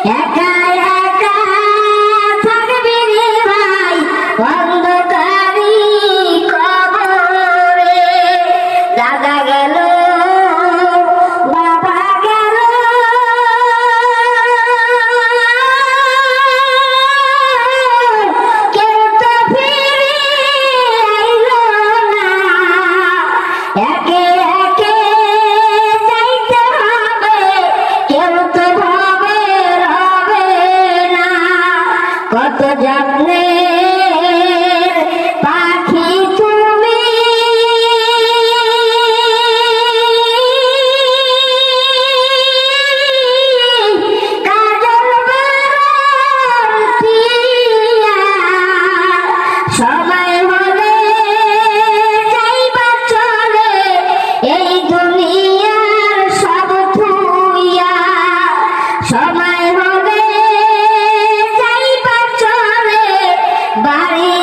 একা একা থাকবি রে ভাই অন্ধকারী কবরে। দাদা গেল বাবা গেল কেউ তো ফিরে আইলো না। একে একে যাইতে হবে, কেউ তো ভাবে রবে না। কত যত্নের পাখি তুমি, কাজল বরন্তিয়া। সময় হলে যাইবা চলে এই দুনিয়ার সব থুইয়া। সময় হলে যাইবা চলে বাড়ি